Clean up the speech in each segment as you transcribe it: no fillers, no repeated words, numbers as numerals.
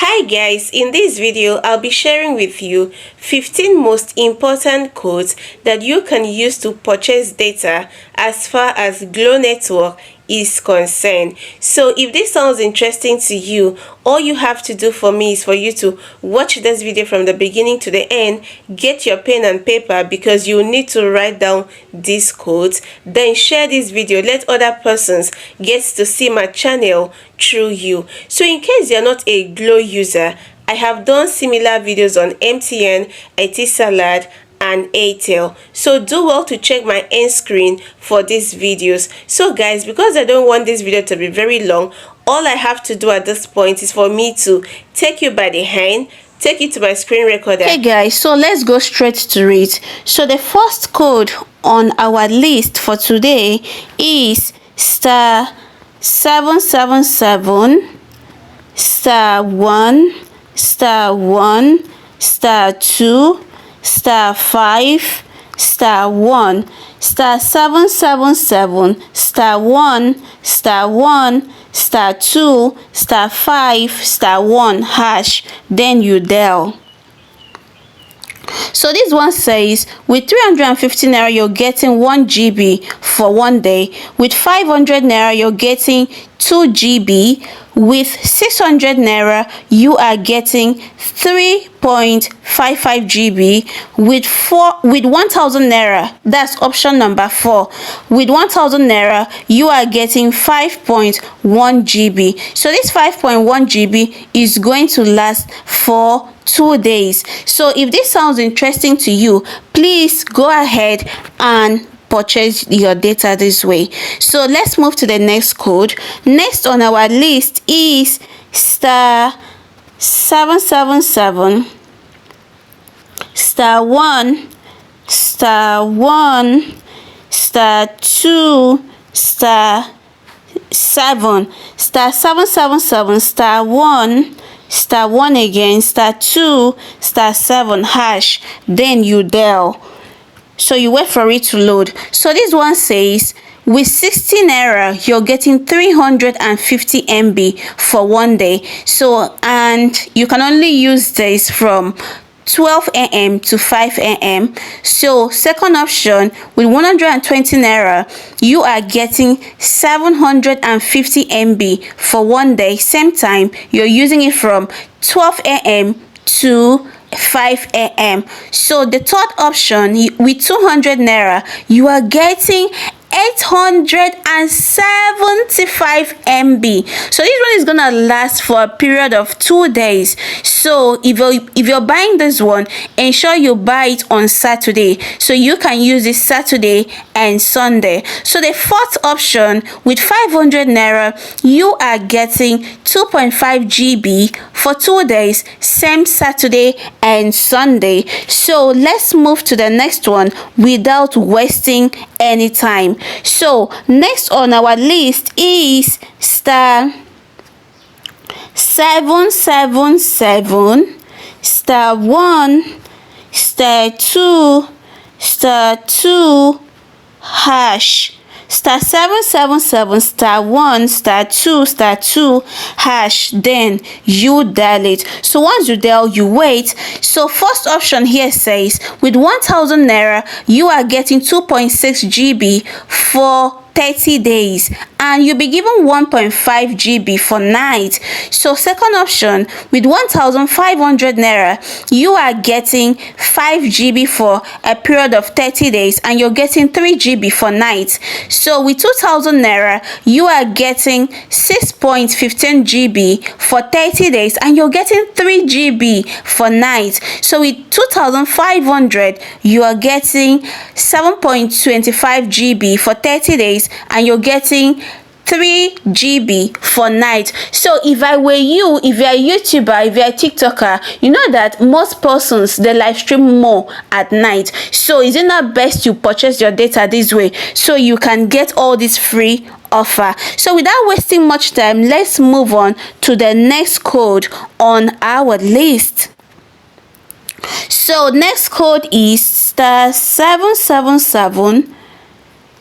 Hi guys, in this video I'll be sharing with you 15 most important codes that you can use to purchase data as far as GLO network is concerned. So if this sounds interesting to you, all you have to do for me is for you to watch this video from the beginning to the end, get your pen and paper because you need to write down these codes, then share this video, let other persons get to see my channel through you. So in case you're not a GLO user, I have done similar videos on MTN, Etisalat, and Airtel, so do well to check my end screen for these videos. So guys, because I don't want this video to be very long, all I have to do at this point is for me to take you by the hand, take you to my screen recorder. Okay guys, so let's go straight to it. So the first code on our list for today is star 777 star 1 star 1 star 2 star 5 star 1 star 777 star 1 star 1 star 2 star 5 star 1 hash, then you dial. So this one says with 350 naira you're getting 1 GB for 1 day, with 500 naira you're getting 2 GB, with 600 naira you are getting 3.55 GB, with 1000 naira, that's option number 4, with 1000 naira you are getting 5.1 GB. So this 5.1 GB is going to last for 2 days. So if this sounds interesting to you, please go ahead and purchase your data this way. So let's move to the next code. Next on our list is star 777 star 1 star 1 star 2 star 7 star 777 star 1 star 1 again, star 2 star 7 hash, then you dial. So you wait for it to load. So this one says with 60 naira you're getting 350 MB for 1 day. So and you can only use this from 12 a.m. to 5 a.m. So second option, with 120 naira you are getting 750 MB for 1 day. Same time, you're using it from 12 a.m. to 5 a.m. So the third option, with 200 naira you are getting 875 MB. So this one is gonna last for a period of 2 days. So if you're buying this one, ensure you buy it on Saturday so you can use it Saturday and Sunday. So the fourth option, with 500 naira you are getting 2.5 GB for 2 days, same Saturday and Sunday. So let's move to the next one without wasting any time. So next on our list is star 777 star 1 star 2 star 2 hash, star 777 star 1 star 2 star 2 hash, then you dial it. So once you dial, you wait. So first option here says with 1000 naira you are getting 2.6 GB for 30 days and you'll be given 1.5 GB for night. So second option, with 1500 naira you are getting 5 GB for a period of 30 days and you're getting 3 GB for night. So with 2000 naira you are getting 6.15 GB for 30 days and you're getting 3 GB for night. So with 2500 you are getting 7.25 GB for 30 days and you're getting 3 GB for night. So if I were you, if you're a YouTuber, if you're a TikToker, you know that most persons, they live stream more at night. So is it not best you purchase your data this way so you can get all this free offer? So without wasting much time, let's move on to the next code on our list. So next code is star 777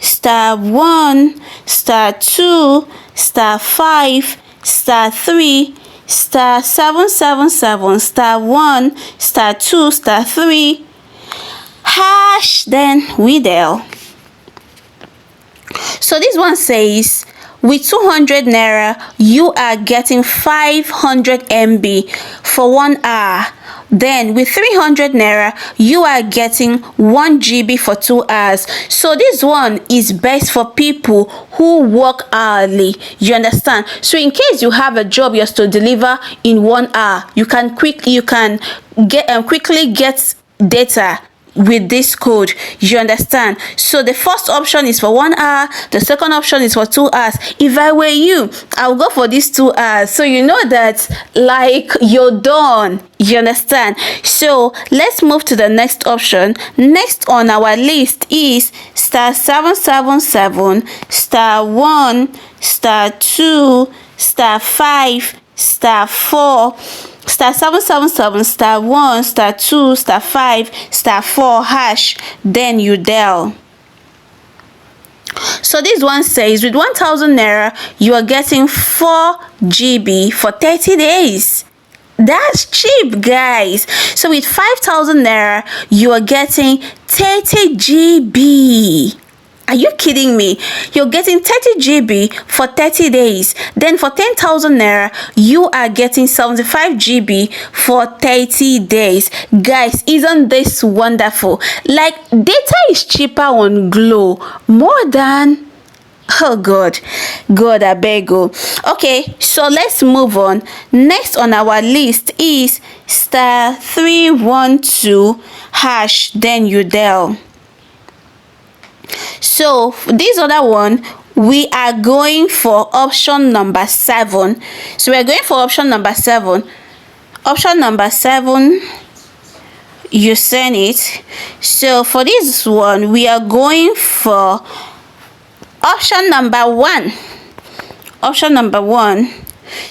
star 1 star 2 star 5 star 3 star 777 star 1 star 2 star 3 hash, then we dial. So this one says with 200 naira you are getting 500 MB for 1 hour. Then with 300 naira you are getting 1 GB for 2 hours. So this one is best for people who work hourly, you understand. So in case you have a job you have to deliver in 1 hour, you can quickly get data with this code, you understand. So the first option is for 1 hour, the second option is for 2 hours. If I were you, I'll go for these 2 hours, so you know that like you're done, you understand. So let's move to the next option. Next on our list is star 777 star 1 star 2 star 5 star 4 star 777 star 1 star 2 star 5 star 4 hash, then you dial. So this one says with 1000 naira you are getting 4 GB for 30 days. That's cheap, guys. So with 5000 naira you are getting 30 GB. Are you kidding me? You're getting 30 GB for 30 days. Then for 10,000 naira, you are getting 75 GB for 30 days. Guys, isn't this wonderful? Like, data is cheaper on GLO more than... Oh God, I beg you. Okay, so let's move on. Next on our list is star 312 hash, then you dial. So this other one, we are going for option number 7. So we're going for option number 7. Option number 7, you send it. So for this one, we are going for option number 1. Option number 1.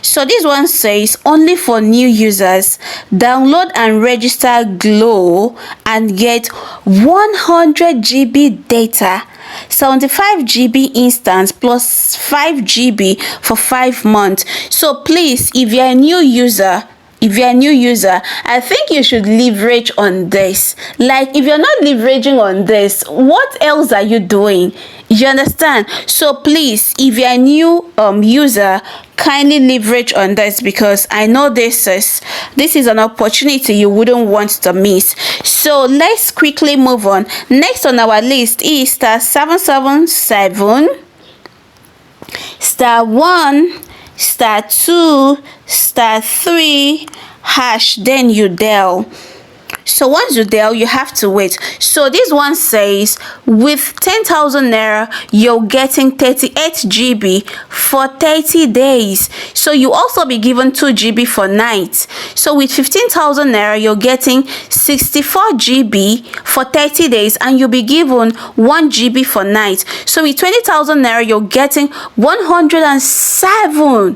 So this one says only for new users, download and register GLO and get 100 GB data, 75 GB instant plus 5 GB for 5 months. So please, if you're a new user, I think you should leverage on this. Like, if you're not leveraging on this, what else are you doing? You understand? So please, if you're a new user, kindly leverage on this, because I know this is an opportunity you wouldn't want to miss. So let's quickly move on. Next on our list is star 777 star 1 star 2 star 3 hash, then you dial. So once you dial, you have to wait. So this one says with 10,000 naira you're getting 38 GB for 30 days. So you also be given 2 GB for night. So with 15,000 naira you're getting 64 GB for 30 days, and you'll be given 1 GB for night. So with 20,000 naira you're getting 107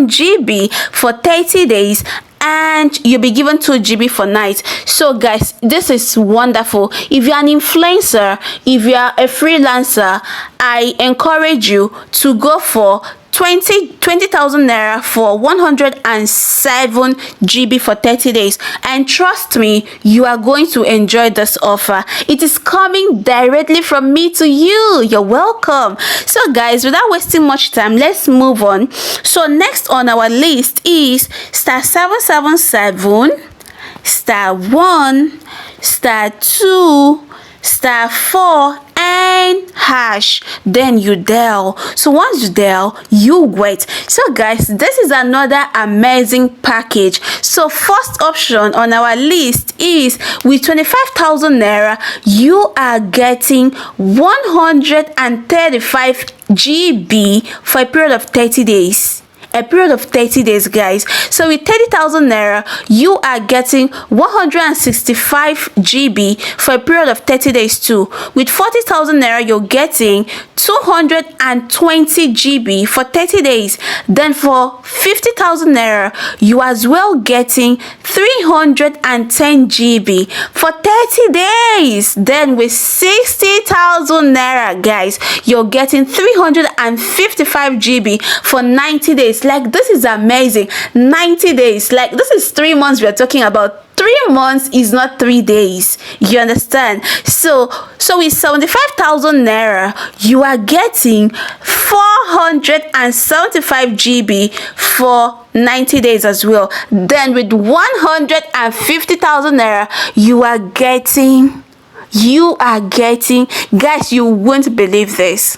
GB for 30 days, and you'll be given 2 GB for night. So guys, this is wonderful. If you're an influencer, if you are a freelancer, I encourage you to go for 20,000 naira for 107 GB for 30 days, and trust me, you are going to enjoy this offer. It is coming directly from me to you. You're welcome. So guys, without wasting much time, let's move on. So next on our list is star 777 star 1 star 2 star 4 and hash, then you dial. So once you dial, you wait. So guys, this is another amazing package. So first option on our list is with 25,000 naira you are getting 135 GB for a period of 30 days. Guys. So with 30,000 naira you are getting 165 GB for a period of 30 days too. With 40,000 naira you're getting 220 GB for 30 days. Then for 50,000 naira you as well getting 310 GB for 30 days. Then with 60,000 naira, guys, you're getting 355 GB for 90 days. days. Like, this is amazing. 90 days. Like, this is 3 months we're talking about. 3 months is not 3 days. You understand? So with 75,000 naira, you are getting 475 GB for 90 days as well. Then with 150,000 naira, you are getting, guys, you won't believe this.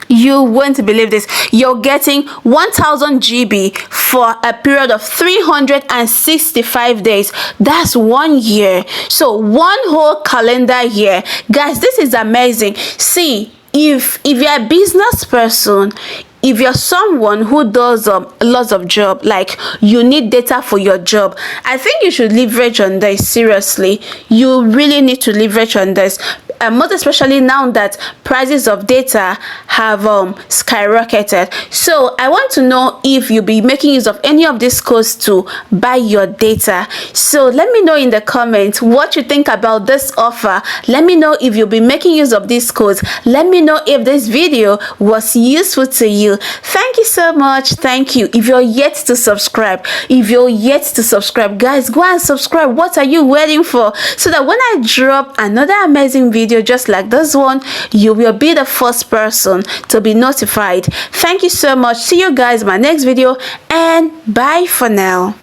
You won't believe this. You're getting 1000 GB for a period of 365 days. That's 1 year. So 1 whole calendar year. Guys, this is amazing. See, if you're a business person, if you're someone who does lots of job, like you need data for your job, I think you should leverage on this. Seriously, you really need to leverage on this. Most especially now that prices of data have skyrocketed. So I want to know if you'll be making use of any of these codes to buy your data. So let me know in the comments what you think about this offer. Let me know if you'll be making use of these codes. Let me know if this video was useful to you. Thank you so much. Thank you. If you're yet to subscribe, guys, go and subscribe. What are you waiting for? So that when I drop another amazing video just like this one, you will be the first person to be notified. Thank you so much. See you guys in my next video, and bye for now.